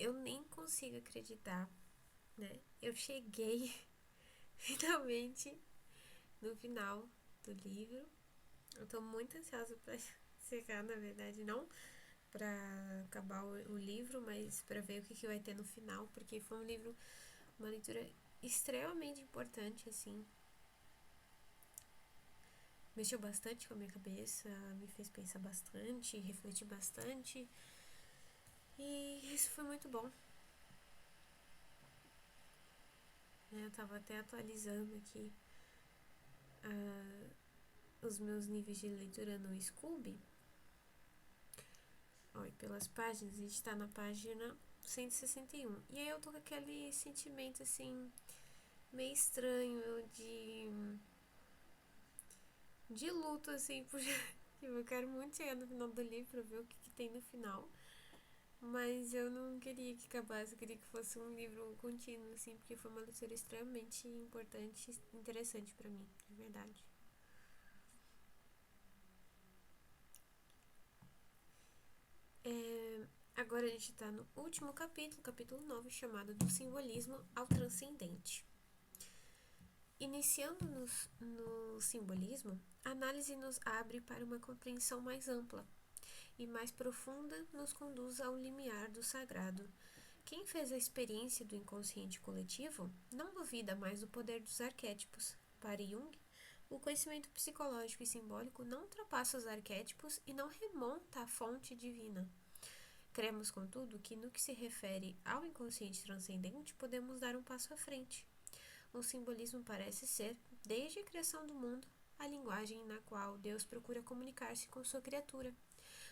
eu nem consigo acreditar, né? Eu cheguei finalmente no final do livro. Eu tô muito ansiosa pra chegar, na verdade, não pra acabar o livro, mas pra ver o que vai ter no final, porque foi um livro, uma leitura extremamente importante, assim. Mexeu bastante com a minha cabeça, me fez pensar bastante, refletir bastante. E isso foi muito bom. Eu tava até atualizando aqui os meus níveis de leitura no Scooby. Olha, pelas páginas, a gente tá na página 161. E aí eu tô com aquele sentimento assim, meio estranho de luto, assim, por. Eu quero muito chegar no final do livro pra ver o que tem no final. Mas eu não queria que acabasse, eu queria que fosse um livro contínuo, assim, porque foi uma leitura extremamente importante e interessante pra mim, de verdade. Agora a gente tá no último capítulo, capítulo 9, chamado Do Simbolismo ao Transcendente. Iniciando no simbolismo, a análise nos abre para uma compreensão mais ampla e mais profunda, nos conduz ao limiar do sagrado. Quem fez a experiência do inconsciente coletivo não duvida mais do poder dos arquétipos. Para Jung, o conhecimento psicológico e simbólico não ultrapassa os arquétipos e não remonta à fonte divina. Cremos, contudo, que no que se refere ao inconsciente transcendente, podemos dar um passo à frente. O simbolismo parece ser, desde a criação do mundo, a linguagem na qual Deus procura comunicar-se com sua criatura.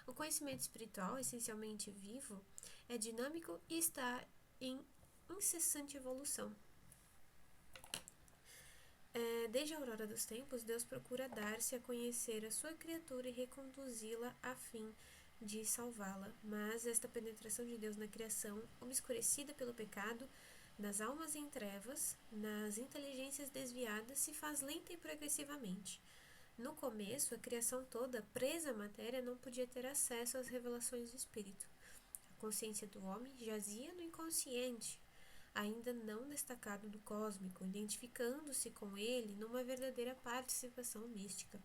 O conhecimento espiritual, essencialmente vivo, é dinâmico e está em incessante evolução. Desde a aurora dos tempos, Deus procura dar-se a conhecer a sua criatura e reconduzi-la a fim de salvá-la. Mas esta penetração de Deus na criação, obscurecida pelo pecado, nas almas em trevas, nas inteligências desviadas, se faz lenta e progressivamente. No começo, a criação toda, presa à matéria, não podia ter acesso às revelações do Espírito. A consciência do homem jazia no inconsciente, ainda não destacado do cósmico, identificando-se com ele numa verdadeira participação mística.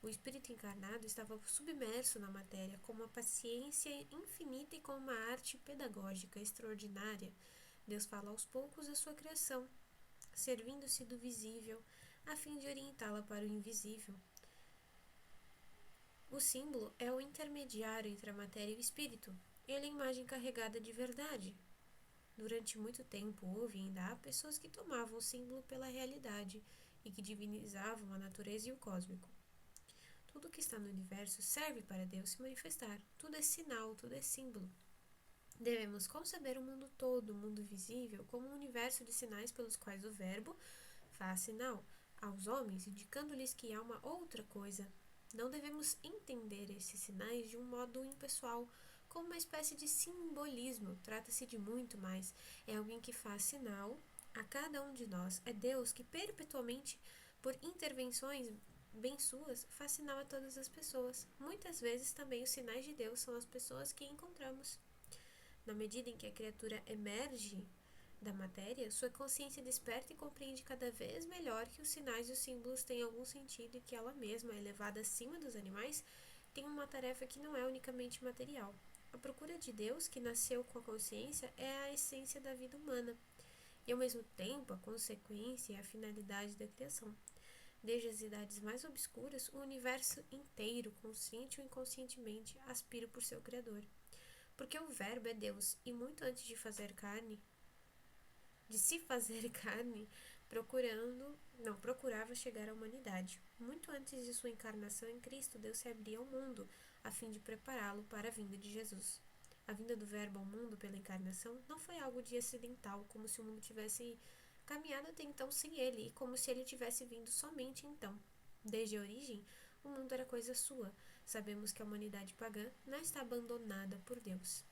O espírito encarnado estava submerso na matéria com uma paciência infinita e com uma arte pedagógica extraordinária. Deus fala aos poucos a sua criação, servindo-se do visível, a fim de orientá-la para o invisível. O símbolo é o intermediário entre a matéria e o espírito. Ele é a imagem carregada de verdade. Durante muito tempo houve e ainda há pessoas que tomavam o símbolo pela realidade e que divinizavam a natureza e o cósmico. Tudo que está no universo serve para Deus se manifestar. Tudo é sinal, tudo é símbolo. Devemos conceber o mundo todo, o mundo visível, como um universo de sinais pelos quais o Verbo faz sinal aos homens, indicando-lhes que há uma outra coisa. Não devemos entender esses sinais de um modo impessoal, como uma espécie de simbolismo. Trata-se de muito mais. É alguém que faz sinal a cada um de nós. É Deus que perpetuamente, por intervenções bem suas, faz sinal a todas as pessoas. Muitas vezes também os sinais de Deus são as pessoas que encontramos. Na medida em que a criatura emerge da matéria, sua consciência desperta e compreende cada vez melhor que os sinais e os símbolos têm algum sentido e que ela mesma, elevada acima dos animais, tem uma tarefa que não é unicamente material. A procura de Deus, que nasceu com a consciência, é a essência da vida humana e, ao mesmo tempo, a consequência e a finalidade da criação. Desde as idades mais obscuras, o universo inteiro, consciente ou inconscientemente, aspira por seu Criador. Porque o Verbo é Deus, e muito antes de se fazer carne, procurava chegar à humanidade. Muito antes de sua encarnação em Cristo, Deus se abria ao mundo, a fim de prepará-lo para a vinda de Jesus. A vinda do Verbo ao mundo pela encarnação não foi algo de acidental, como se o mundo tivesse caminhado até então sem ele, e como se ele tivesse vindo somente então. Desde a origem, o mundo era coisa sua. Sabemos que a humanidade pagã não está abandonada por Deus.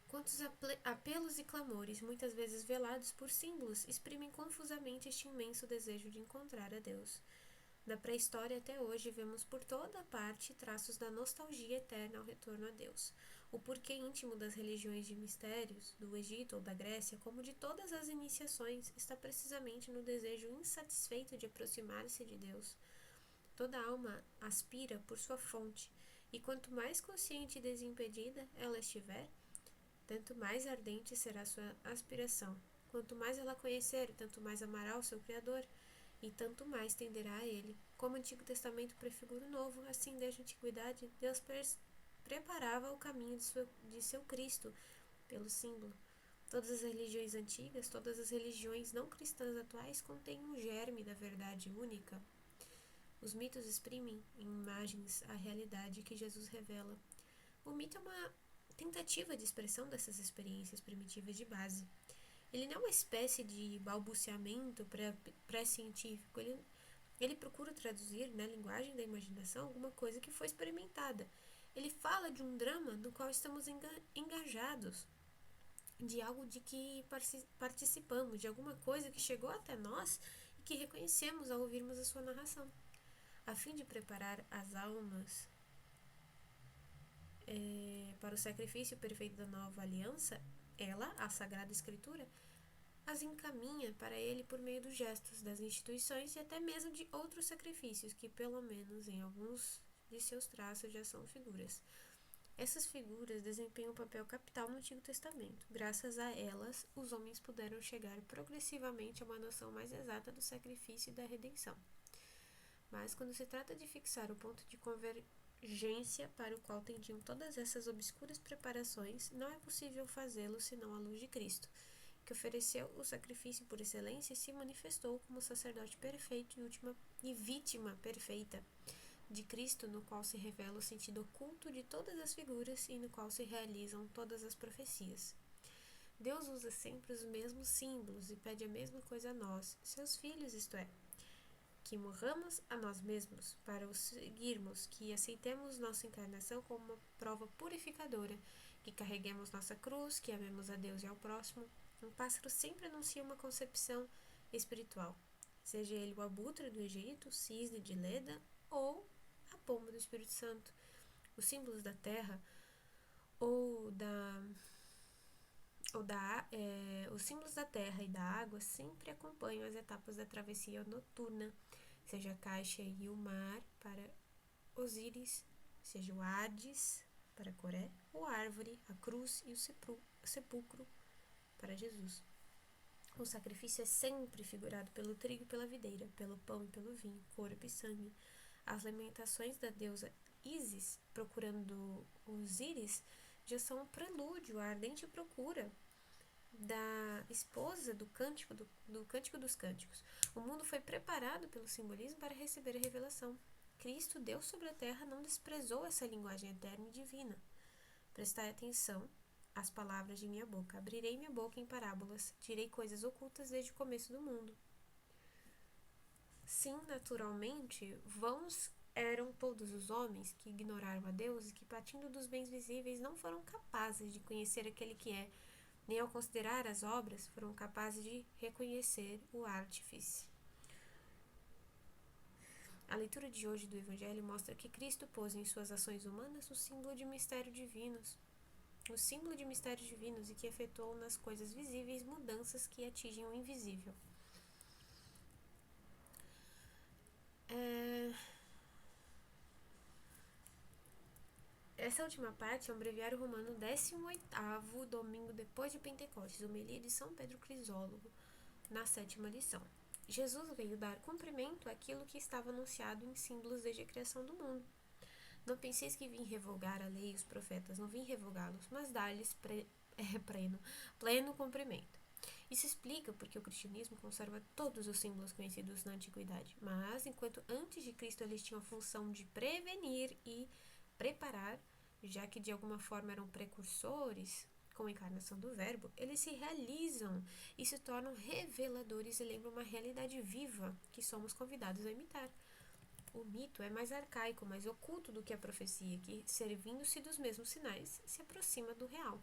Quantos apelos e clamores, muitas vezes velados por símbolos, exprimem confusamente este imenso desejo de encontrar a Deus. Da pré-história até hoje, vemos por toda parte traços da nostalgia eterna ao retorno a Deus. O porquê íntimo das religiões de mistérios, do Egito ou da Grécia, como de todas as iniciações, está precisamente no desejo insatisfeito de aproximar-se de Deus. Toda alma aspira por sua fonte, e quanto mais consciente e desimpedida ela estiver, tanto mais ardente será sua aspiração. Quanto mais ela conhecer, tanto mais amará o seu Criador, e tanto mais tenderá a ele. Como o Antigo Testamento prefigura o Novo, assim desde a Antiguidade, Deus preparava o caminho de seu Cristo pelo símbolo. Todas as religiões antigas, todas as religiões não cristãs atuais contêm um germe da verdade única. Os mitos exprimem em imagens a realidade que Jesus revela. O mito é uma tentativa de expressão dessas experiências primitivas de base. Ele não é uma espécie de balbuciamento pré-científico. Ele procura traduzir na linguagem da imaginação alguma coisa que foi experimentada. Ele fala de um drama no qual estamos engajados, de algo de que participamos, de alguma coisa que chegou até nós e que reconhecemos ao ouvirmos a sua narração. A fim de preparar as almas para o sacrifício perfeito da nova aliança, ela, a Sagrada Escritura, as encaminha para ele por meio dos gestos, das instituições e até mesmo de outros sacrifícios que, pelo menos em alguns de seus traços, já são figuras. Essas figuras desempenham um papel capital no Antigo Testamento. Graças a elas, os homens puderam chegar progressivamente a uma noção mais exata do sacrifício e da redenção. Mas, quando se trata de fixar o ponto de convergência para o qual tendiam todas essas obscuras preparações, não é possível fazê-lo senão à luz de Cristo, que ofereceu o sacrifício por excelência e se manifestou como sacerdote perfeito e vítima perfeita de Cristo, no qual se revela o sentido oculto de todas as figuras e no qual se realizam todas as profecias. Deus usa sempre os mesmos símbolos e pede a mesma coisa a nós, seus filhos, isto é, que morramos a nós mesmos para o seguirmos, que aceitemos nossa encarnação como uma prova purificadora, que carreguemos nossa cruz, que amemos a Deus e ao próximo. Um pássaro sempre anuncia uma concepção espiritual, seja ele o abutre do Egito, o cisne de Leda ou a pomba do Espírito Santo. Os símbolos da terra os símbolos da terra e da água sempre acompanham as etapas da travessia noturna, seja a caixa e o mar para Osíris, seja o Hades para Coré, ou a árvore, a cruz e o sepulcro para Jesus. O sacrifício é sempre figurado pelo trigo e pela videira, pelo pão e pelo vinho, corpo e sangue. As lamentações da deusa Ísis, procurando Osíris, já são um prelúdio à ardente procura da esposa do Cântico dos Cânticos. O mundo foi preparado pelo simbolismo para receber a revelação. Cristo, Deus sobre a terra, não desprezou essa linguagem eterna e divina. Prestai atenção às palavras de minha boca. Abrirei minha boca em parábolas, direi coisas ocultas desde o começo do mundo. Sim, naturalmente, vãos eram todos os homens que ignoraram a Deus e que, partindo dos bens visíveis, não foram capazes de conhecer aquele que é, nem ao considerar as obras, foram capazes de reconhecer o Artífice. A leitura de hoje do Evangelho mostra que Cristo pôs em suas ações humanas o símbolo de mistérios divinos, e que efetuou nas coisas visíveis mudanças que atingem o invisível. Essa última parte é um breviário romano 18º domingo depois de Pentecostes, homilia de São Pedro Crisólogo, na 7ª lição. Jesus veio dar cumprimento àquilo que estava anunciado em símbolos desde a criação do mundo. Não penseis que vim revogar a lei e os profetas, não vim revogá-los, mas dar-lhes pleno cumprimento. Isso explica porque o cristianismo conserva todos os símbolos conhecidos na antiguidade, mas enquanto antes de Cristo eles tinham a função de prevenir e preparar, já que de alguma forma eram precursores, com a encarnação do Verbo, eles se realizam e se tornam reveladores e lembram uma realidade viva que somos convidados a imitar. O mito é mais arcaico, mais oculto do que a profecia, que, servindo-se dos mesmos sinais, se aproxima do real.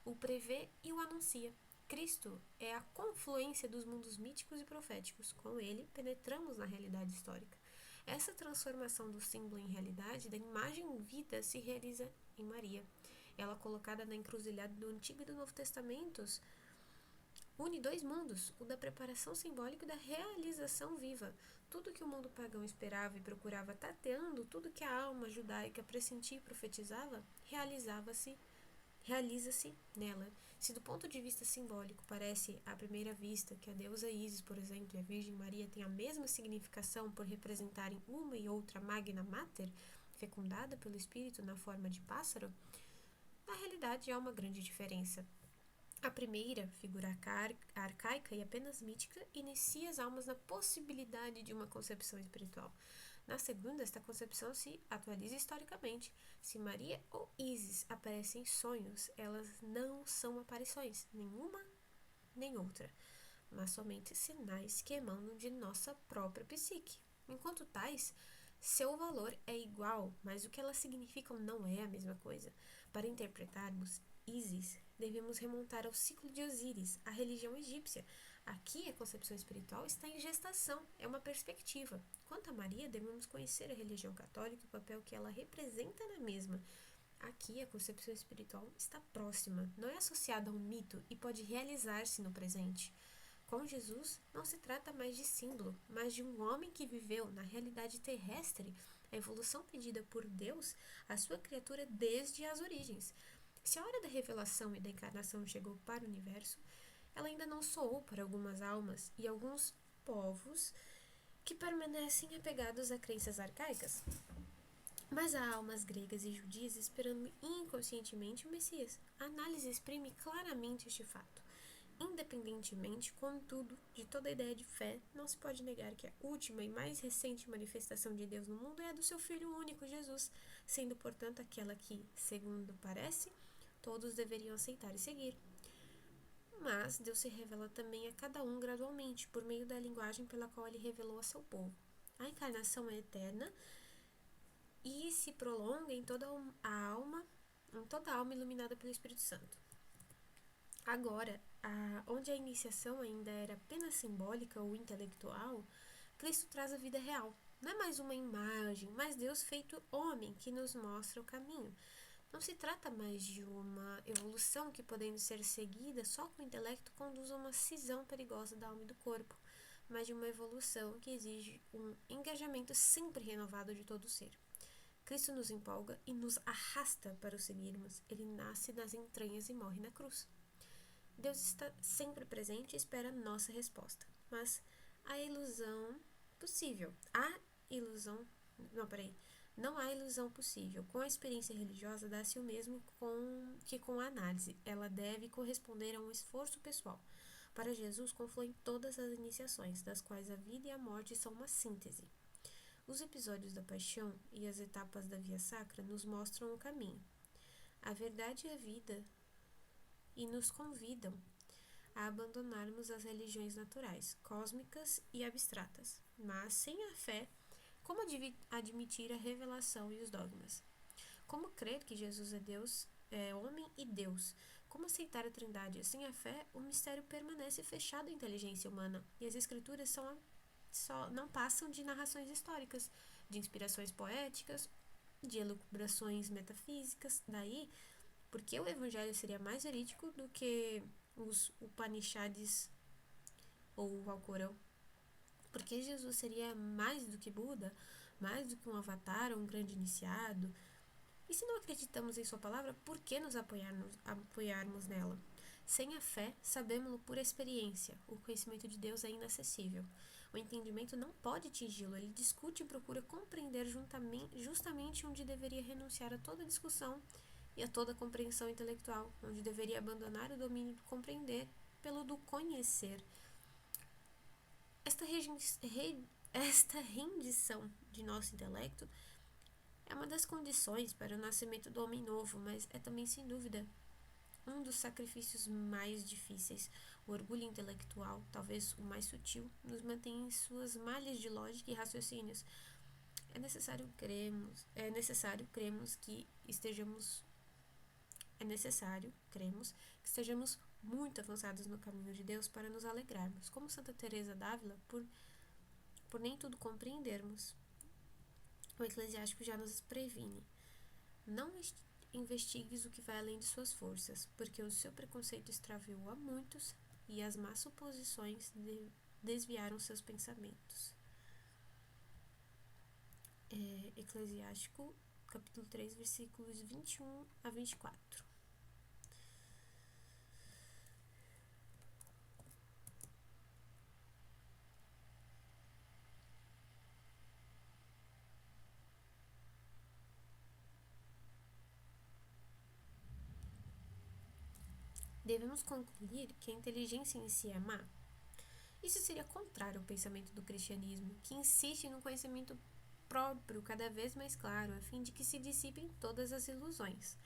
O prevê e o anuncia. Cristo é a confluência dos mundos míticos e proféticos. Com ele, penetramos na realidade histórica. Essa transformação do símbolo em realidade, da imagem em vida, se realiza em Maria. Ela, colocada na encruzilhada do Antigo e do Novo Testamentos, une dois mundos, o da preparação simbólica e da realização viva. Tudo que o mundo pagão esperava e procurava tateando, tudo que a alma judaica pressentia e profetizava, realiza-se nela. Se do ponto de vista simbólico parece à primeira vista que a deusa Ísis, por exemplo, e a Virgem Maria têm a mesma significação por representarem uma e outra Magna Mater, fecundada pelo Espírito na forma de pássaro, na realidade há uma grande diferença. A primeira, figura arcaica e apenas mítica, inicia as almas na possibilidade de uma concepção espiritual. Na segunda, esta concepção se atualiza historicamente. Se Maria ou Ísis aparecem em sonhos, elas não são aparições, nenhuma nem outra, mas somente sinais que emanam de nossa própria psique. Enquanto tais, seu valor é igual, mas o que elas significam não é a mesma coisa. Para interpretarmos Ísis, devemos remontar ao ciclo de Osíris, a religião egípcia. Aqui a concepção espiritual está em gestação, é uma perspectiva. Quanto a Maria, devemos conhecer a religião católica e o papel que ela representa na mesma. Aqui a concepção espiritual está próxima, não é associada a um mito e pode realizar-se no presente. Com Jesus, não se trata mais de símbolo, mas de um homem que viveu na realidade terrestre a evolução pedida por Deus à sua criatura desde as origens. Se a hora da revelação e da encarnação chegou para o universo, ela ainda não soou para algumas almas e alguns povos que permanecem apegados a crenças arcaicas. Mas há almas gregas e judias esperando inconscientemente o Messias. A análise exprime claramente este fato. Independentemente, contudo, de toda ideia de fé, não se pode negar que a última e mais recente manifestação de Deus no mundo é a do seu Filho único, Jesus, sendo, portanto, aquela que, segundo parece, todos deveriam aceitar e seguir. Mas Deus se revela também a cada um gradualmente, por meio da linguagem pela qual ele revelou a seu povo. A encarnação é eterna e se prolonga em toda a alma iluminada pelo Espírito Santo. Agora, onde a iniciação ainda era apenas simbólica ou intelectual, Cristo traz a vida real. Não é mais uma imagem, mas Deus feito homem que nos mostra o caminho. Não se trata mais de uma evolução que, podendo ser seguida só com o intelecto, conduz a uma cisão perigosa da alma e do corpo, mas de uma evolução que exige um engajamento sempre renovado de todo o ser. Cristo nos empolga e nos arrasta para o seguirmos. Ele nasce nas entranhas e morre na cruz. Deus está sempre presente e espera nossa resposta. Mas a ilusão possível. Não há ilusão possível. Com a experiência religiosa, dá-se o mesmo que com a análise. Ela deve corresponder a um esforço pessoal. Para Jesus, confluem todas as iniciações, das quais a vida e a morte são uma síntese. Os episódios da paixão e as etapas da via sacra nos mostram o caminho, a verdade e a vida, e nos convidam a abandonarmos as religiões naturais, cósmicas e abstratas. Mas sem a fé, como admitir a revelação e os dogmas? Como crer que Jesus é Deus, é homem e Deus? Como aceitar a Trindade? Sem a fé, o mistério permanece fechado à inteligência humana e as escrituras não passam de narrações históricas, de inspirações poéticas, de elucubrações metafísicas. Daí, porque o Evangelho seria mais verídico do que os Upanishads ou o Alcorão? Porque Jesus seria mais do que Buda, mais do que um avatar ou um grande iniciado? E se não acreditamos em sua palavra, por que nos apoiarmos nela? Sem a fé, sabemos-lo por experiência. O conhecimento de Deus é inacessível. O entendimento não pode atingi-lo. Ele discute e procura compreender justamente onde deveria renunciar a toda discussão e a toda compreensão intelectual, onde deveria abandonar o domínio do compreender pelo do conhecer. Esta rendição de nosso intelecto é uma das condições para o nascimento do homem novo, mas é também, sem dúvida, um dos sacrifícios mais difíceis. O orgulho intelectual, talvez o mais sutil, nos mantém em suas malhas de lógica e raciocínios. É necessário cremos que estejamos muito avançados no caminho de Deus para nos alegrarmos. Como Santa Teresa d'Ávila, por nem tudo compreendermos. O Eclesiástico já nos previne. Não investigues o que vai além de suas forças, porque o seu preconceito extraviou a muitos e as más suposições desviaram seus pensamentos. Eclesiástico, capítulo 3, versículos 21 a 24. Devemos concluir que a inteligência em si é má? Isso seria contrário ao pensamento do cristianismo, que insiste no conhecimento próprio cada vez mais claro, a fim de que se dissipem todas as ilusões.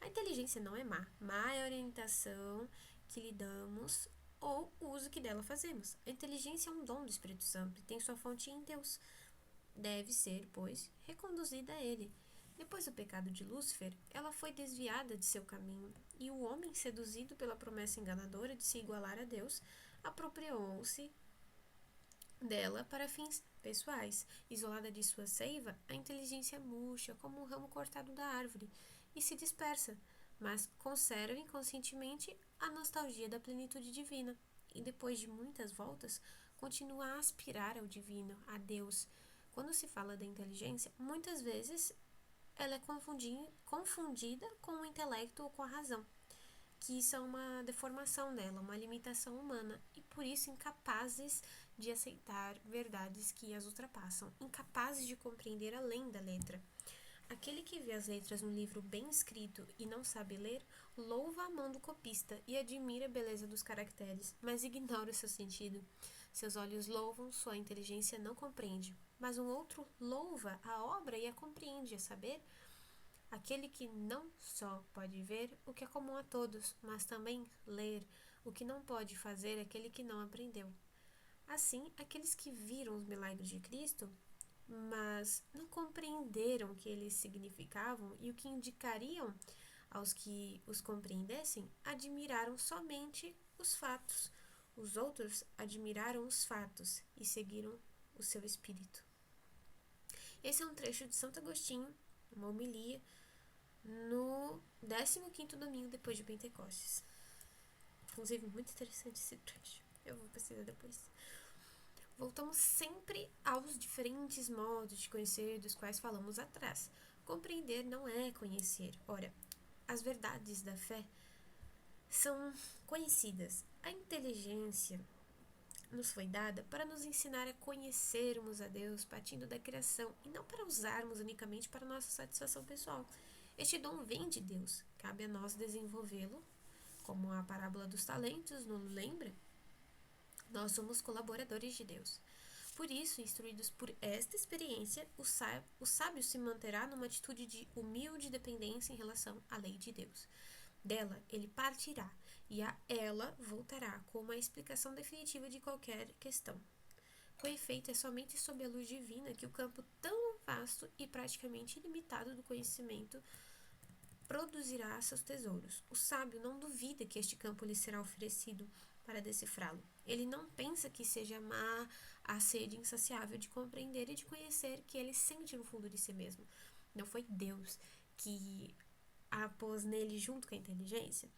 A inteligência não é má. Má é a orientação que lhe damos ou o uso que dela fazemos. A inteligência é um dom do Espírito Santo e tem sua fonte em Deus. Deve ser, pois, reconduzida a ele. Depois do pecado de Lúcifer, ela foi desviada de seu caminho, e o homem, seduzido pela promessa enganadora de se igualar a Deus, apropriou-se dela para fins pessoais. Isolada de sua seiva, a inteligência murcha como um ramo cortado da árvore e se dispersa, mas conserva inconscientemente a nostalgia da plenitude divina, e depois de muitas voltas, continua a aspirar ao divino, a Deus. Quando se fala da inteligência, muitas vezes ela é confundida com o intelecto ou com a razão, que isso é uma deformação dela, uma limitação humana, e por isso incapazes de aceitar verdades que as ultrapassam, incapazes de compreender além da letra. Aquele que vê as letras no livro bem escrito e não sabe ler, louva a mão do copista e admira a beleza dos caracteres, mas ignora o seu sentido. Seus olhos louvam, sua inteligência não compreende, mas um outro louva a obra e a compreende, a saber, aquele que não só pode ver o que é comum a todos, mas também ler o que não pode fazer aquele que não aprendeu. Assim, aqueles que viram os milagres de Cristo, mas não compreenderam o que eles significavam e o que indicariam aos que os compreendessem, admiraram somente os fatos. Os outros admiraram os fatos e seguiram o seu espírito. Esse é um trecho de Santo Agostinho, uma homilia, no 15º domingo depois de Pentecostes. Inclusive, muito interessante esse trecho. Eu vou pesquisar depois. Voltamos sempre aos diferentes modos de conhecer dos quais falamos atrás. Compreender não é conhecer. Ora, as verdades da fé são conhecidas. A inteligência nos foi dada para nos ensinar a conhecermos a Deus partindo da criação e não para usarmos unicamente para nossa satisfação pessoal. Este dom vem de Deus, cabe a nós desenvolvê-lo, como a parábola dos talentos nos lembra. Nós somos colaboradores de Deus. Por isso, instruídos por esta experiência, o sábio se manterá numa atitude de humilde dependência em relação à lei de Deus. Dela ele partirá e a ela voltará com uma explicação definitiva de qualquer questão. Com efeito, é somente sob a luz divina que o campo tão vasto e praticamente ilimitado do conhecimento produzirá seus tesouros. O sábio não duvida que este campo lhe será oferecido para decifrá-lo. Ele não pensa que seja má a sede insaciável de compreender e de conhecer que ele sente no fundo de si mesmo. Não foi Deus que a pôs nele junto com a inteligência?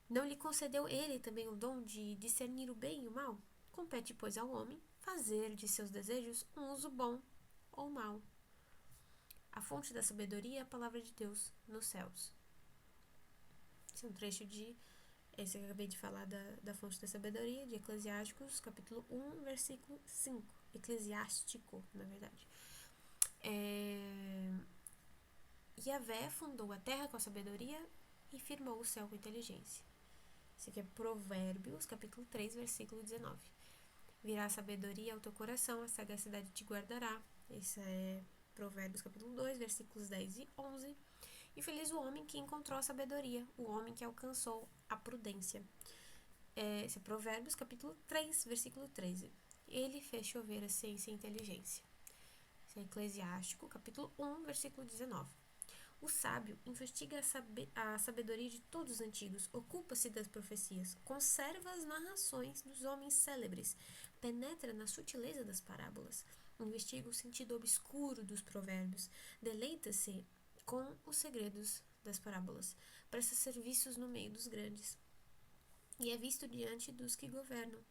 Não lhe concedeu ele também o dom de discernir o bem e o mal? Compete, pois, ao homem fazer de seus desejos um uso bom ou mau. A fonte da sabedoria é a palavra de Deus nos céus. Esse é um trecho de... Esse que eu acabei de falar da fonte da sabedoria, de Eclesiásticos, capítulo 1, versículo 5. Eclesiástico, na verdade. Yahvé fundou a terra com a sabedoria e firmou o céu com a inteligência. Esse aqui é Provérbios, capítulo 3, versículo 19. Virá a sabedoria ao teu coração, a sagacidade te guardará. Esse é Provérbios, capítulo 2, versículos 10 e 11. E feliz o homem que encontrou a sabedoria, o homem que alcançou a prudência. Esse é Provérbios, capítulo 3, versículo 13. Ele fez chover a ciência e a inteligência. Esse é Eclesiástico, capítulo 1, versículo 19. O sábio investiga a sabedoria de todos os antigos, ocupa-se das profecias, conserva as narrações dos homens célebres, penetra na sutileza das parábolas, investiga o sentido obscuro dos provérbios, deleita-se com os segredos das parábolas, presta serviços no meio dos grandes e é visto diante dos que governam.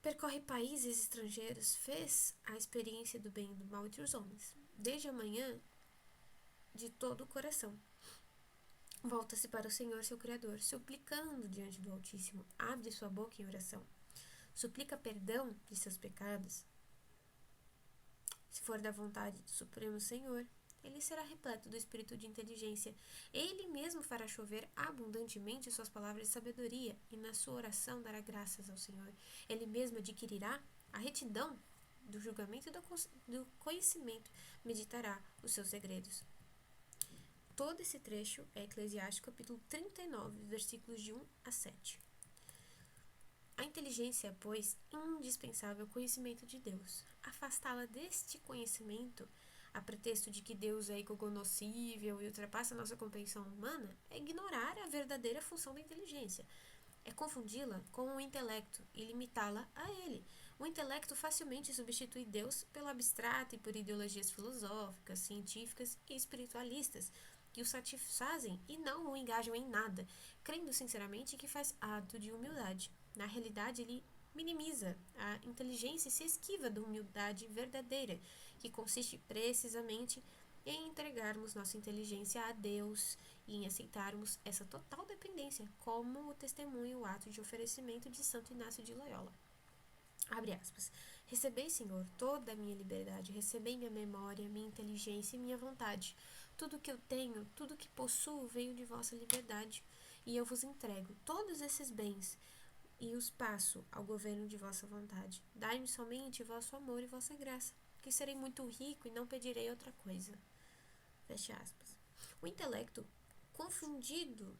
Percorre países estrangeiros, fez a experiência do bem e do mal entre os homens, desde a manhã de todo o coração. Volta-se para o Senhor, seu Criador, suplicando diante do Altíssimo, abre sua boca em oração, suplica perdão de seus pecados. Se for da vontade do Supremo Senhor, ele será repleto do espírito de inteligência. Ele mesmo fará chover abundantemente suas palavras de sabedoria, e na sua oração dará graças ao Senhor. Ele mesmo adquirirá a retidão do julgamento e do conhecimento, meditará os seus segredos. Todo esse trecho é Eclesiastes capítulo 39, versículos de 1 a 7. A inteligência é, pois, indispensável ao conhecimento de Deus. Afastá-la deste conhecimento, a pretexto de que Deus é incognoscível e ultrapassa a nossa compreensão humana, é ignorar a verdadeira função da inteligência. É confundi-la com o intelecto e limitá-la a ele. O intelecto facilmente substitui Deus pelo abstrato e por ideologias filosóficas, científicas e espiritualistas, que o satisfazem e não o engajam em nada, crendo sinceramente que faz ato de humildade. Na realidade, ele minimiza a inteligência e se esquiva da humildade verdadeira, que consiste precisamente em entregarmos nossa inteligência a Deus e em aceitarmos essa total dependência, como o testemunho o ato de oferecimento de Santo Inácio de Loyola. Abre aspas. Recebei, Senhor, toda a minha liberdade, recebei minha memória, minha inteligência e minha vontade. Tudo que eu tenho, tudo que possuo veio de vossa liberdade, e eu vos entrego todos esses bens e os passo ao governo de vossa vontade. Dai-me somente vosso amor e vossa graça, que serei muito rico e não pedirei outra coisa. Fecha aspas. O intelecto, confundindo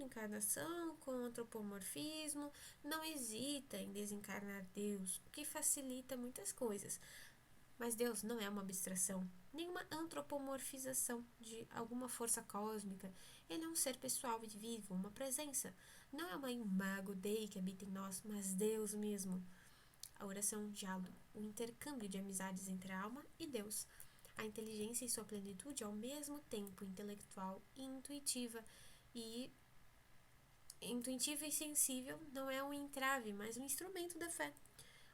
encarnação com antropomorfismo, não hesita em desencarnar Deus, o que facilita muitas coisas. Mas Deus não é uma abstração, nenhuma antropomorfização de alguma força cósmica. Ele é um ser pessoal e vivo, uma presença. Não é uma imago Dei que habita em nós, mas Deus mesmo. A oração é um diálogo, um intercâmbio de amizades entre a alma e Deus. A inteligência em sua plenitude é ao mesmo tempo intelectual e intuitiva e sensível não é um entrave, mas um instrumento da fé.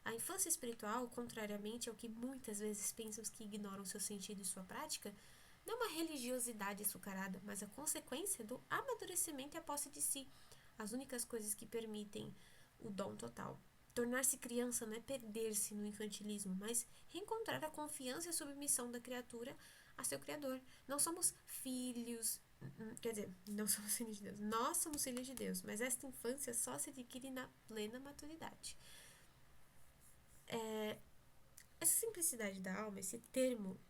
A infância espiritual, contrariamente ao que muitas vezes pensam os que ignoram seu sentido e sua prática, não é uma religiosidade açucarada, mas a consequência do amadurecimento e a posse de si, as únicas coisas que permitem o dom total. Tornar-se criança não é perder-se no infantilismo, mas reencontrar a confiança e a submissão da criatura a seu Criador. Não somos filhos, não somos filhos de Deus, nós somos filhos de Deus, mas esta infância só se adquire na plena maturidade. Essa simplicidade da alma, esse terno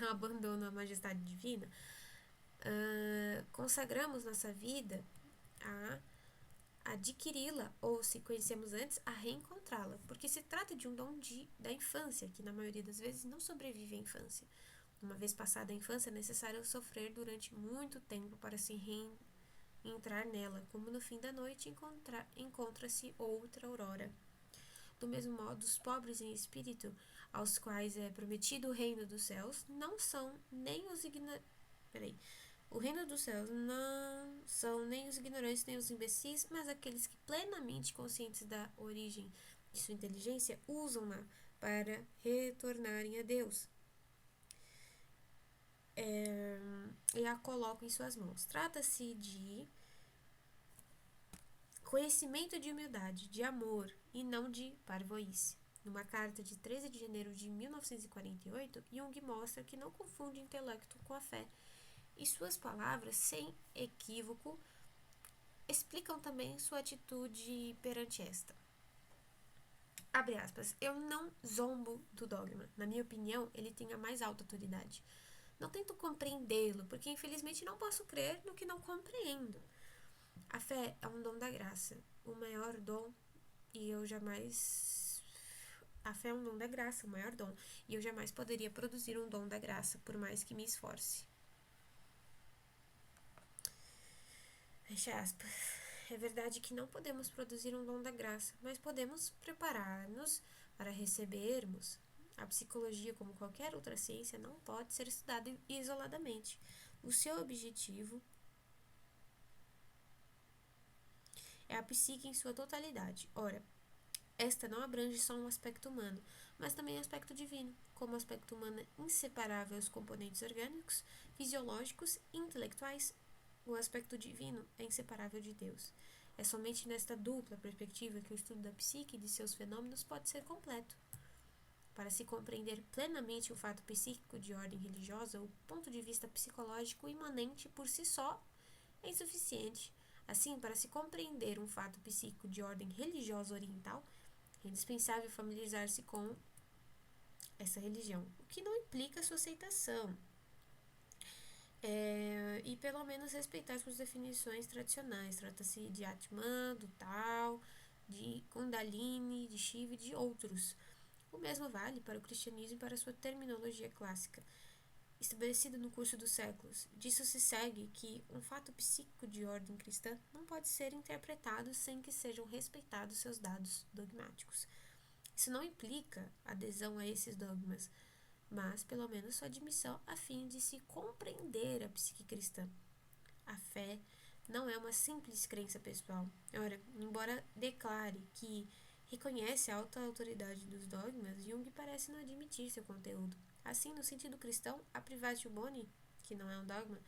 abandono à majestade divina, consagramos nossa vida a adquiri-la, ou se conhecemos antes, a reencontrá-la, porque se trata de um dom da infância, que na maioria das vezes não sobrevive à infância. Uma vez passada a infância, é necessário sofrer durante muito tempo para se entrar nela, como no fim da noite encontra-se outra aurora. Do mesmo modo, os pobres em espírito, aos quais é prometido o reino dos céus, não são nem os O reino dos céus não são nem os ignorantes nem os imbecis, mas aqueles que, plenamente conscientes da origem de sua inteligência, usam-na para retornarem a Deus. E a colocam em suas mãos. Trata-se de conhecimento de humildade, de amor e não de parvoíce. Numa carta de 13 de janeiro de 1948, Jung mostra que não confunde o intelecto com a fé, e suas palavras, sem equívoco, explicam também sua atitude perante esta. Abre aspas. Eu não zombo do dogma. Na minha opinião, ele tem a mais alta autoridade. Não tento compreendê-lo, porque infelizmente não posso crer no que não compreendo. A fé é um dom da graça, o maior dom, A fé é um dom da graça, o maior dom, e eu jamais poderia produzir um dom da graça, por mais que me esforce. Fecha aspas. É verdade que não podemos produzir um dom da graça, mas podemos preparar-nos para recebermos A psicologia, como qualquer outra ciência, não pode ser estudada isoladamente. O seu objetivo é a psique em sua totalidade. Ora, esta não abrange só um aspecto humano, mas também um aspecto divino. Como aspecto humano é inseparável aos componentes orgânicos, fisiológicos e intelectuais, o aspecto divino é inseparável de Deus. É somente nesta dupla perspectiva que o estudo da psique e de seus fenômenos pode ser completo. Para se compreender plenamente o fato psíquico de ordem religiosa, o ponto de vista psicológico imanente por si só é insuficiente. Assim, para se compreender um fato psíquico de ordem religiosa oriental, é indispensável familiarizar-se com essa religião, o que não implica sua aceitação, e pelo menos respeitar suas definições tradicionais. Trata-se de Atman, do Tao, de Kundalini, de Shiva e de outros. O mesmo vale para o cristianismo e para sua terminologia clássica, estabelecida no curso dos séculos. Disso se segue que um fato psíquico de ordem cristã não pode ser interpretado sem que sejam respeitados seus dados dogmáticos. Isso não implica adesão a esses dogmas, mas pelo menos sua admissão a fim de se compreender a psique cristã. A fé não é uma simples crença pessoal. Ora, embora declare que reconhece a alta autoridade dos dogmas, Jung parece não admitir seu conteúdo. Assim, no sentido cristão, a privatio boni, que não é um dogma,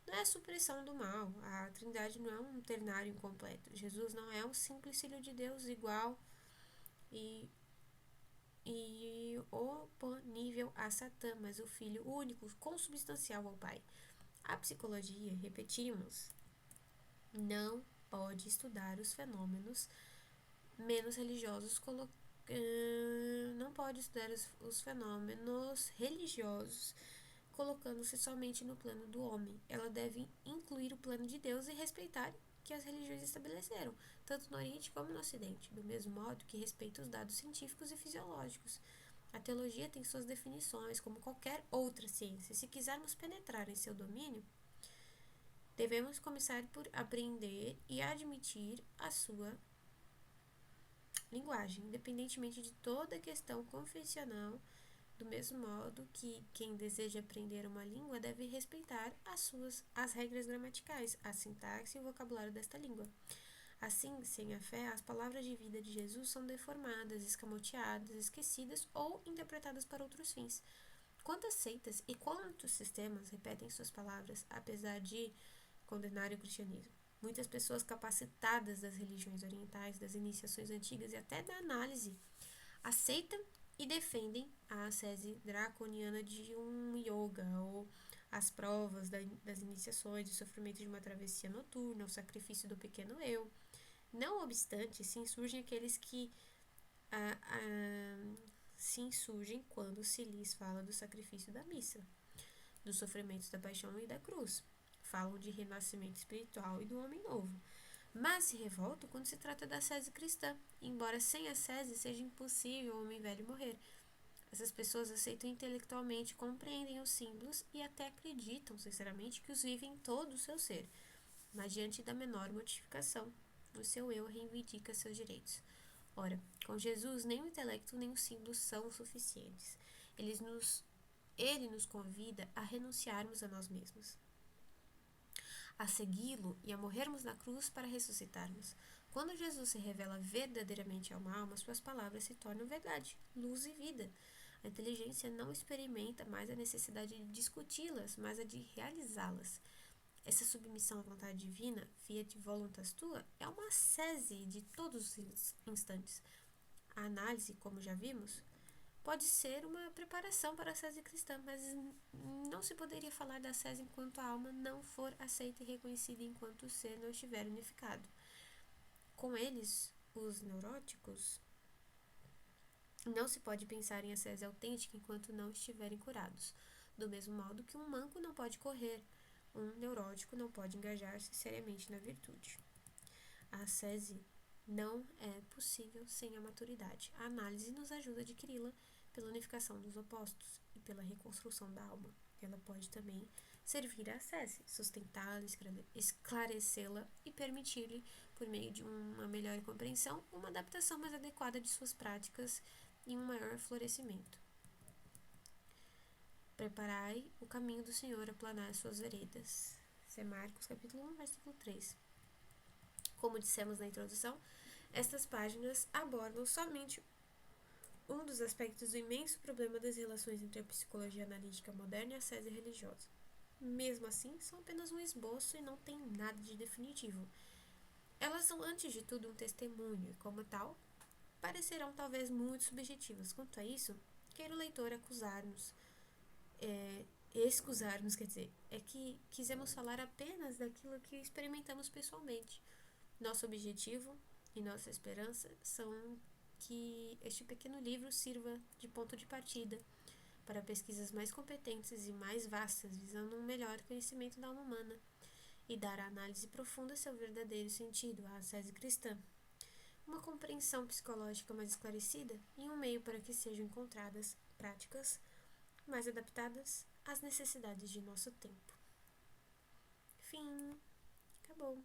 não é a supressão do mal. A Trindade não é um ternário incompleto. Jesus não é um simples filho de Deus igual e oponível a Satã, mas o filho único, consubstancial ao Pai. A psicologia, repetimos, não pode estudar os fenômenos menos religiosos, não pode estudar os fenômenos religiosos colocando-se somente no plano do homem. Ela deve incluir o plano de Deus e respeitar que as religiões estabeleceram, tanto no Oriente como no Ocidente, do mesmo modo que respeita os dados científicos e fisiológicos. A teologia tem suas definições, como qualquer outra ciência. Se quisermos penetrar em seu domínio, devemos começar por aprender e admitir a sua linguagem, independentemente de toda questão confessional, do mesmo modo que quem deseja aprender uma língua deve respeitar as regras gramaticais, a sintaxe e o vocabulário desta língua. Assim, sem a fé, as palavras de vida de Jesus são deformadas, escamoteadas, esquecidas ou interpretadas para outros fins. Quantas seitas e quantos sistemas repetem suas palavras, apesar de condenarem o cristianismo? Muitas pessoas capacitadas das religiões orientais, das iniciações antigas e até da análise, aceitam e defendem a ascese draconiana de um yoga, ou as provas das iniciações, o sofrimento de uma travessia noturna, o sacrifício do pequeno eu. Não obstante, se insurgem aqueles que se insurgem quando se lhes fala do sacrifício da missa, dos sofrimentos da paixão e da cruz. Falam de renascimento espiritual e do homem novo. Mas se revoltam quando se trata da ascese cristã, embora sem ascese seja impossível o homem velho morrer. Essas pessoas aceitam intelectualmente, compreendem os símbolos e até acreditam, sinceramente, que os vivem em todo o seu ser. Mas diante da menor modificação, o seu eu reivindica seus direitos. Ora, com Jesus, nem o intelecto nem os símbolos são suficientes. Ele nos convida a renunciarmos a nós mesmos, a segui-lo e a morrermos na cruz para ressuscitarmos. Quando Jesus se revela verdadeiramente a uma alma, suas palavras se tornam verdade, luz e vida. A inteligência não experimenta mais a necessidade de discuti-las, mas a de realizá-las. Essa submissão à vontade divina, fiat voluntas tua, é uma ascese de todos os instantes. A análise, como já vimos, pode ser uma preparação para a ascese cristã, mas não se poderia falar da ascese enquanto a alma não for aceita e reconhecida enquanto o ser não estiver unificado. Com eles, os neuróticos, não se pode pensar em ascese autêntica enquanto não estiverem curados. Do mesmo modo que um manco não pode correr, um neurótico não pode engajar-se seriamente na virtude. A ascese não é possível sem a maturidade. A análise nos ajuda a adquiri-la pela unificação dos opostos e pela reconstrução da alma. Ela pode também servir à ascese, sustentá-la, esclarecê-la e permitir-lhe, por meio de uma melhor compreensão, uma adaptação mais adequada de suas práticas e um maior florescimento. Preparai o caminho do Senhor, aplanar suas veredas. Isso é Marcos, capítulo 1, versículo 3. Como dissemos na introdução, estas páginas abordam somente um dos aspectos do imenso problema das relações entre a psicologia analítica moderna e a ascese religiosa. Mesmo assim, são apenas um esboço e não têm nada de definitivo. Elas são, antes de tudo, um testemunho e, como tal, parecerão talvez muito subjetivas. Quanto a isso, queira o leitor excusar-nos, é que quisemos falar apenas daquilo que experimentamos pessoalmente. Nosso objetivo e nossa esperança são que este pequeno livro sirva de ponto de partida para pesquisas mais competentes e mais vastas, visando um melhor conhecimento da alma humana e dar à análise profunda seu verdadeiro sentido, a ascese cristã, uma compreensão psicológica mais esclarecida e um meio para que sejam encontradas práticas mais adaptadas às necessidades de nosso tempo. Fim. Acabou.